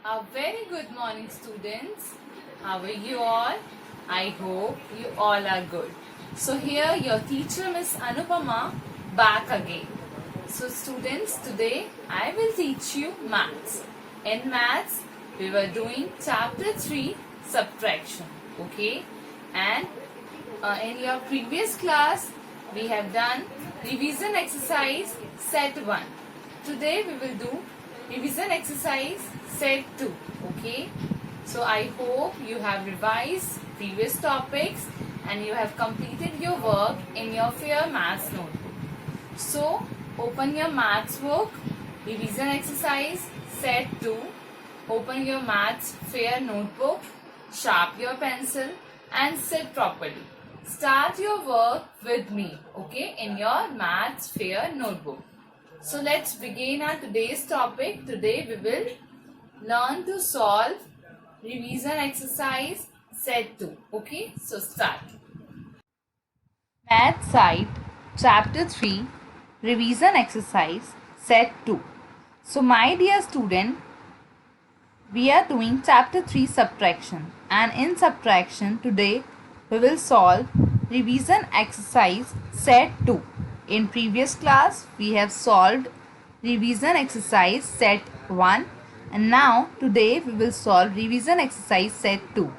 A very good morning, students. How are you all? I hope you all are good. So here your teacher Miss Anupama back again. So students, today I will teach you maths. In maths, we were doing chapter 3 subtraction. Okay? And in your previous class, we have done revision exercise set 1. Today we will do revision exercise set 2. Okay, so I hope you have revised previous topics and you have completed your work in your fair maths notebook. So open your maths book, revision exercise set 2. Open your maths fair notebook, sharp your pencil and sit properly. Start your work with me, okay, in your maths fair notebook. So let's begin our today's topic. Today we will learn to solve revision exercise set 2. Okay, so start. Math side chapter 3 revision exercise set 2. So my dear student, we are doing chapter 3 subtraction, and in subtraction today we will solve revision exercise set 2. In previous class we have solved revision exercise set 1 and now today we will solve revision exercise set 2.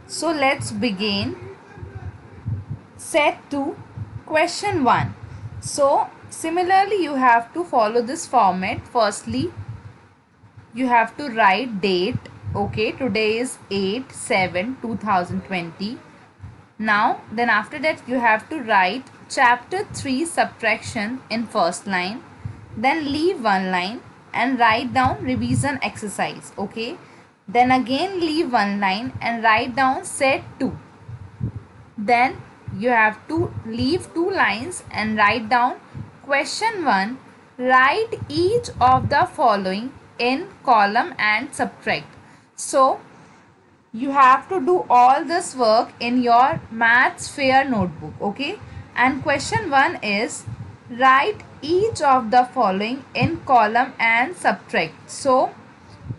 So let's begin set 2 question 1. So similarly you have to follow this format. Firstly you have to write date. Okay, today is 8/7/2020. Now then after that you have to write chapter 3 subtraction in first line, then leave one line and write down revision exercise. Okay, then again leave one line and write down set 2. Then you have to leave two lines and write down question 1. Write each of the following in column and subtract. So you have to do all this work in your maths fair notebook. Okay, and question 1 is write each of the following in column and subtract. So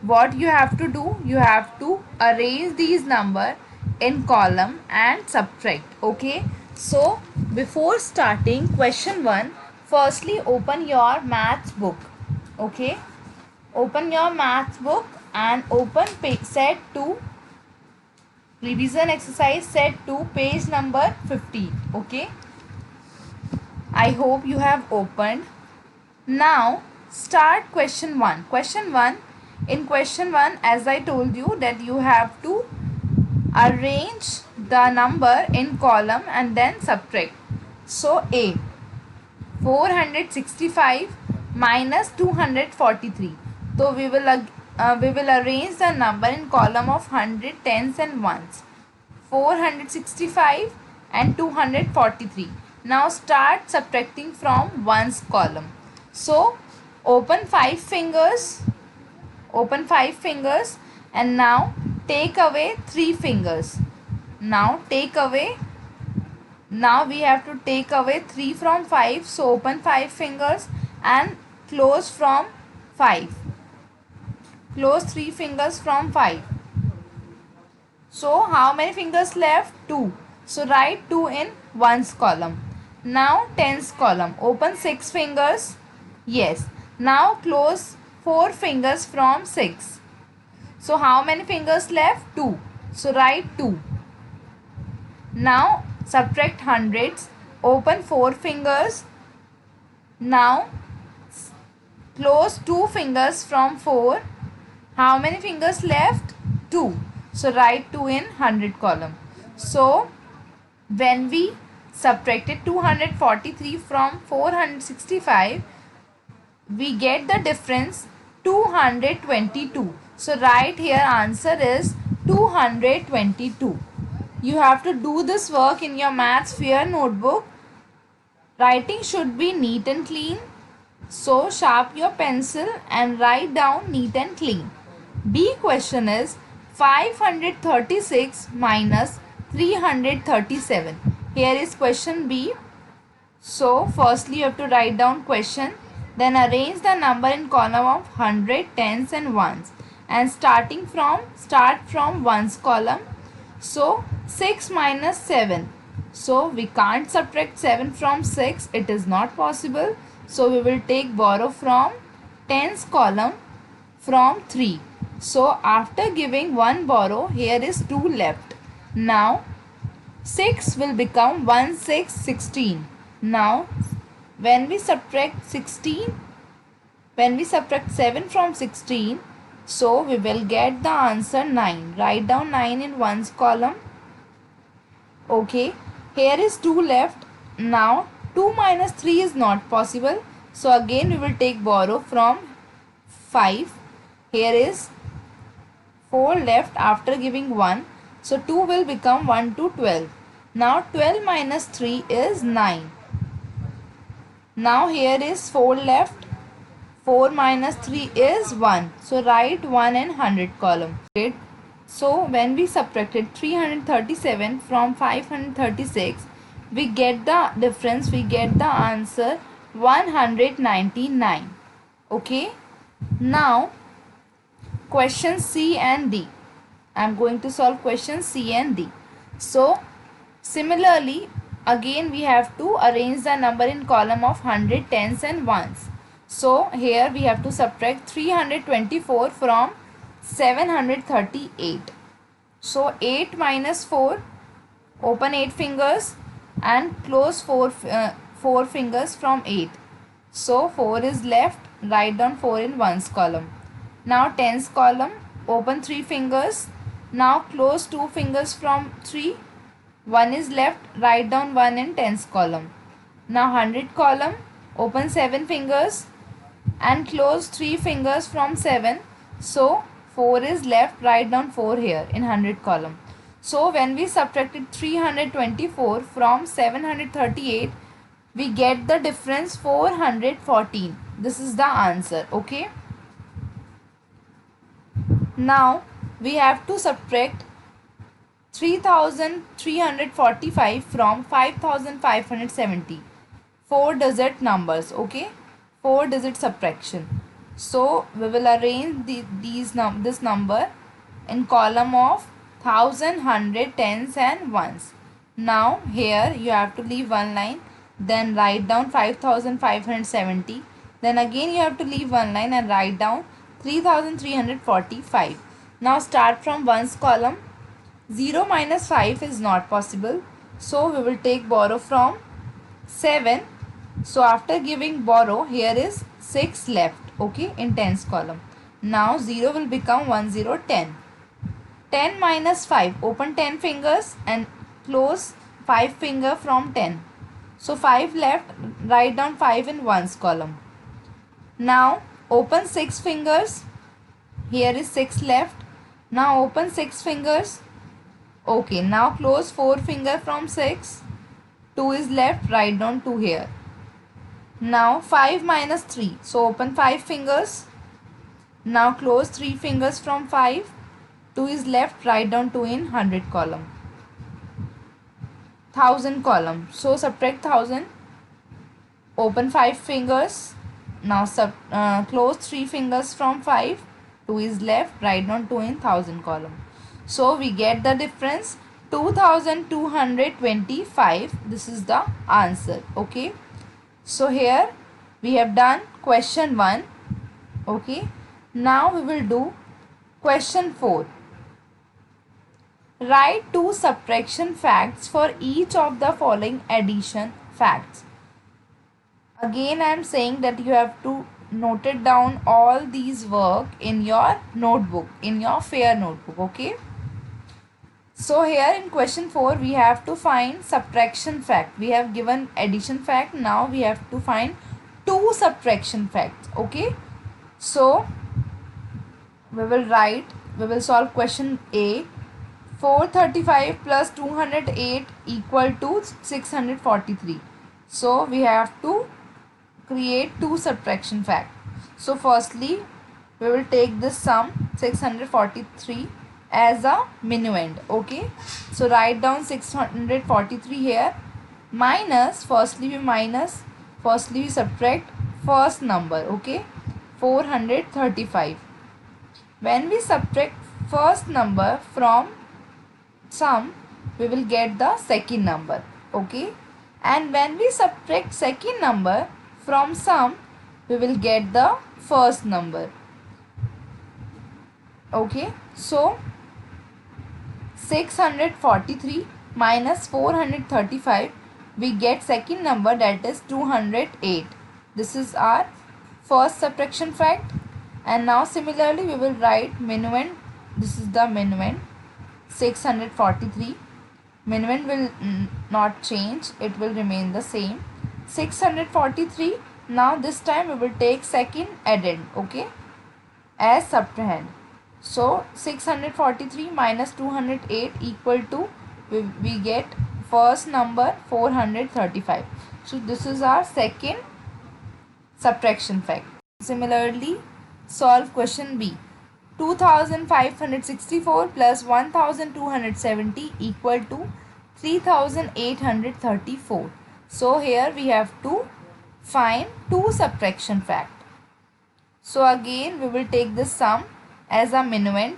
what you have to do, you have to arrange these number in column and subtract. Okay, so before starting question 1, firstly open your maths book. Okay, open your maths book and open set 2 revision exercise set 2 page number 50. Okay, I hope you have opened. Now start question 1. Question 1, in question 1 as I told you that you have to arrange the number in column and then subtract. So A, 465 minus 243. So we will arrange the number in column of 100, tens and ones. 465 and 243. Now start subtracting from ones column. So open 5 fingers. Open 5 fingers and now take away 3 fingers. Now take away. Now we have to take away 3 from 5. So open 5 fingers and close from 5. Close 3 fingers from 5. So how many fingers left? 2. So write 2 in ones column. Now tens column. Open 6 fingers. Yes. Now close 4 fingers from 6. So how many fingers left? 2. So write 2. Now subtract hundreds. Open 4 fingers. Now close 2 fingers from 4. How many fingers left? 2. So write 2 in 100 column. So when we subtracted 243 from 465, we get the difference 222. So write here answer is 222. You have to do this work in your maths fair notebook. Writing should be neat and clean. So sharp your pencil and write down neat and clean. B question is 536 minus 337. Here is question B. So firstly you have to write down question, then arrange the number in column of 100, tens and ones and start from ones column. So 6 minus 7. So we can't subtract 7 from 6. It is not possible. So we will take borrow from tens column from 3. So after giving 1 borrow, here is 2 left. Now 6 will become 1 6 16. Now when we subtract 7 from 16, so we will get the answer 9. Write down 9 in ones column. Okay, here is 2 left. Now 2 minus 3 is not possible. So again we will take borrow from 5. Here is 4 left after giving 1. So 2 will become 1 to 12. Now 12 minus 3 is 9. Now here is 4 left. 4 minus 3 is 1. So write 1 in 100 column. So when we subtracted 337 from 536, we get the difference, we get the answer 199. Okay. Now question C and D. I am going to solve questions C and D. So similarly, again we have to arrange the number in column of 100, tens and ones. So here we have to subtract 324 from 738. So 8 minus 4, open 8 fingers and close 4 fingers from 8. So 4 is left, write down 4 in ones column. Now tens column, open 3 fingers. Now close 2 fingers from 3. 1 is left, write down 1 in tens column. Now 100 column, open 7 fingers and close 3 fingers from 7. So 4 is left, write down 4 here in 100 column. So when we subtracted 324 from 738, we get the difference 414. This is the answer. Okay. Now we have to subtract 3345 from 5570. 4-digit numbers. Okay. 4-digit subtraction. So we will arrange this number in column of 1000, 100, tens and ones. Now here you have to leave one line, then write down 5570. Then again you have to leave one line and write down 3345. Now start from ones column. 0 minus 5 is not possible. So we will take borrow from 7. So after giving borrow, here is 6 left. Okay, in tens column. Now 0 will become 1 0 10. 10 minus 5, open 10 fingers and close 5 finger from 10. So 5 left, write down 5 in ones column. Now open 6 fingers. Here is 6 left. Now open 6 fingers. Okay, now close 4 finger from 6. 2 is left, write down 2 here. Now 5 minus 3. So open 5 fingers. Now close 3 fingers from 5. 2 is left, write down 2 in 100 column. 1000 column. So subtract 1000. Open 5 fingers. Now close 3 fingers from 5. 2 is left, write down 2 in 1000 column. So we get the difference 2225. This is the answer. Okay. So here we have done question 1. Okay. Now we will do question 4. Write 2 subtraction facts for each of the following addition facts. Again I am saying that you have to note it down all these work in your notebook, in your fair notebook. Okay. So here in question 4 we have to find subtraction fact. We have given addition fact. Now we have to find 2 subtraction facts. Okay. So we will solve question A. 435 plus 208 equal to 643. So we have to create 2 subtraction fact. So firstly we will take this sum 643 as a minuend. Okay. So write down 643 here. Minus, firstly we subtract first number. Okay. 435. When we subtract first number from sum, we will get the second number. Okay, and when we subtract second number from sum, we will get the first number. Okay, so 643 minus 435, we get second number, that is 208. This is our first subtraction fact. And now similarly we will write minuend. This is the minuend, 643. Minuend will not change, it will remain the same, 643. Now this time we will take second addend, okay, as subtrahend. So 643 minus 208 equal to, we get first number 435. So this is our second subtraction fact. Similarly, solve question B. 2564 plus 1270 equal to 3834. So here we have to find two subtraction fact. So again we will take this sum as a minuend,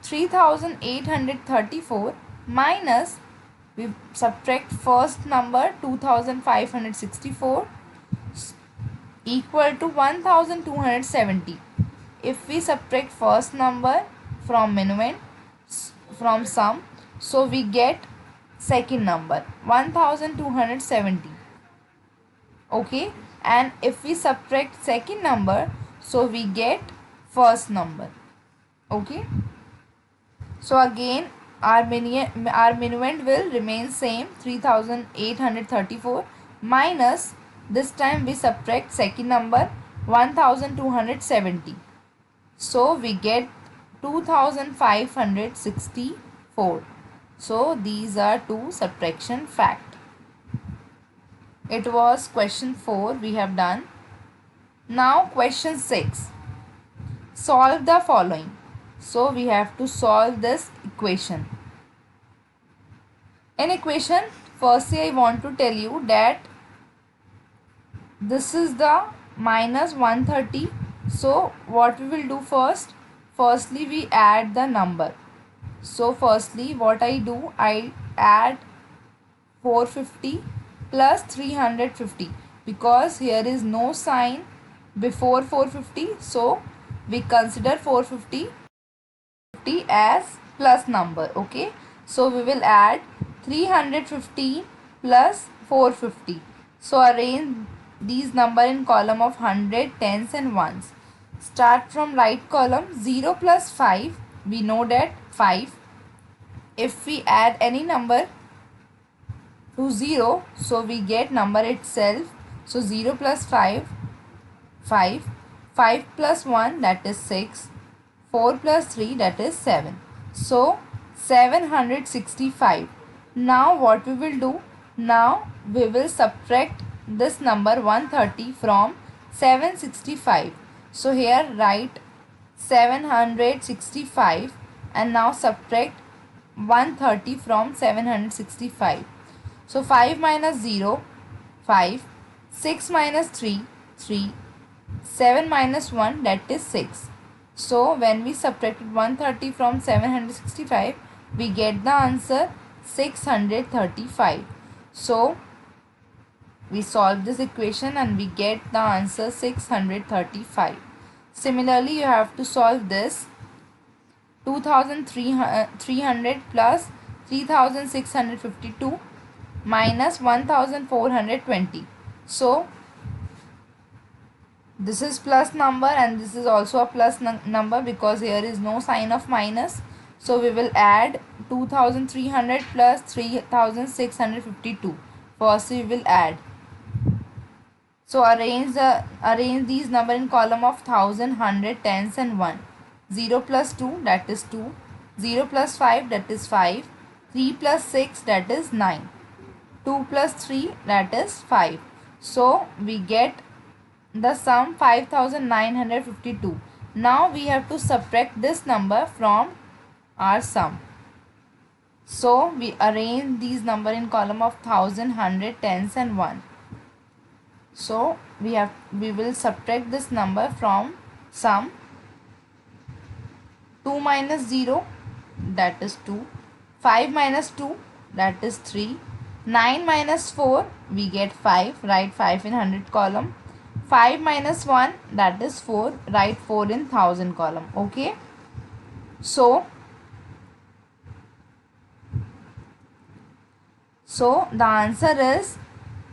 3834 minus, we subtract first number 2564 equal to 1270. If we subtract first number from minuend from sum, so we get second number 1270. Okay, and if we subtract second number, so we get first number. Okay, so again our minuend will remain same, 3834 minus, this time we subtract second number 1270. So we get 2564. So these are two subtraction fact. It was question 4 we have done. Now question 6. Solve the following. So we have to solve this equation. In equation, firstly I want to tell you that this is the minus 130. So what we will do first? Firstly we add the number. So firstly what I do, I add 450 plus 350, because here is no sign before 450. So we consider 450 as plus number. Okay, so we will add 315 plus 450. So arrange these number in column of 100, tens and ones. Start from right column. 0 plus 5, we know that 5. If we add any number to 0, so we get number itself. So 0 plus 5, 5. 5 plus 1, that is 6. 4 plus 3, that is 7. So 765. Now what we will do? Now we will subtract this number 130 from 765. So here write 765 and now subtract 130 from 765. So 5 minus 0, 5. 6 minus 3, 3. 7 minus 1, that is 6. So when we subtracted 130 from 765, we get the answer 635. So we solve this equation and we get the answer 635. Similarly, you have to solve this 2300 plus 3652 minus 1420. So this is plus number and this is also a plus number, because here is no sign of minus. So we will add 2300 plus 3652. First we will add. So arrange these number in column of 1000, 100, tens and 1. 0 plus 2, that is 2. 0 plus 5, that is 5. 3 plus 6, that is 9. 2 plus 3, that is 5. So we get the sum 5952. Now we have to subtract this number from our sum. So we arrange these number in column of 1000, 100, tens and 1. So we will subtract this number from sum. 2 minus 0, that is 2. 5 minus 2, that is 3. 9 minus 4, we get 5. Write 5 in 100 column. 5 minus 1, that is 4. Write 4 in 1000 column. Okay. So the answer is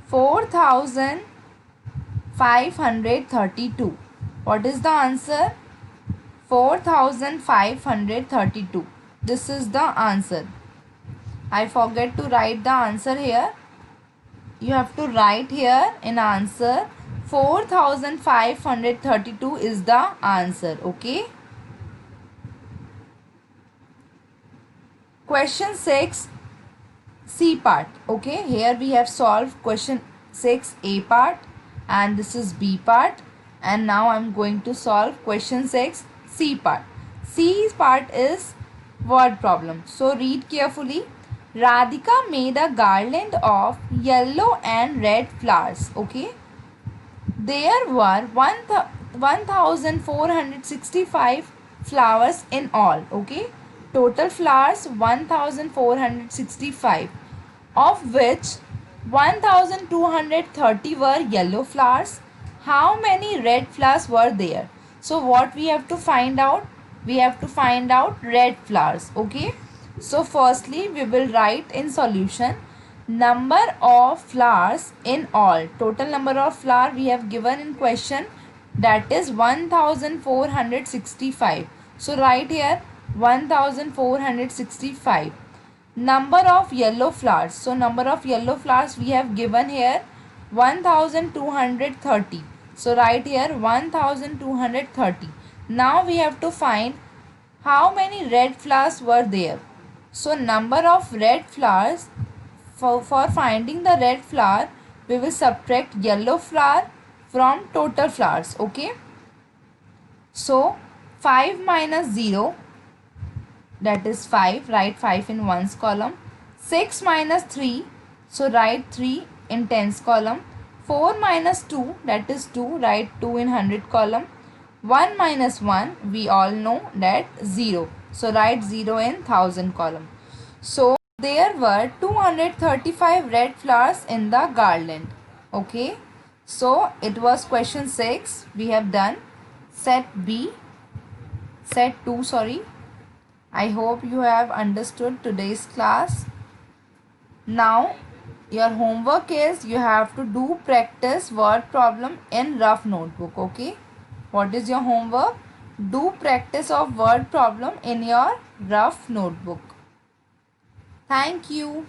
4532. What is the answer? 4532. This is the answer. I forget to write the answer here. You have to write here in answer 4532 is the answer. Okay. Question 6, C part. Okay, here we have solved question 6 A part and this is B part, and now I'm going to solve question 6 C part. C part is word problem. So read carefully. Radhika made a garland of yellow and red flowers. Okay, there were 1465 flowers in all. Okay, total flowers 1465, of which 1230 were yellow flowers. How many red flowers were there? So what we have to find out? We have to find out red flowers. Okay, so firstly we will write in solution number of flowers in all. Total number of flower we have given in question, that is 1465. So write here 1465. Number of yellow flowers. So number of yellow flowers we have given here 1230. So write here 1230. Now we have to find how many red flowers were there. So number of red flowers, for finding the red flower, we will subtract yellow flower from total flowers. Okay. So 5 minus 0, that is 5. Write 5 in ones column. 6 minus 3, so write 3 in tens column. 4 minus 2, that is 2. Write 2 in 100 column. 1 minus 1, we all know that 0. So write 0 in 1000 column. So there were 235 red flowers in the garland. Okay. So it was question 6. We have done. Set 2, sorry. I hope you have understood today's class. Now your homework is you have to do practice word problem in rough notebook. Okay. What is your homework? Do practice of word problem in your rough notebook. Thank you.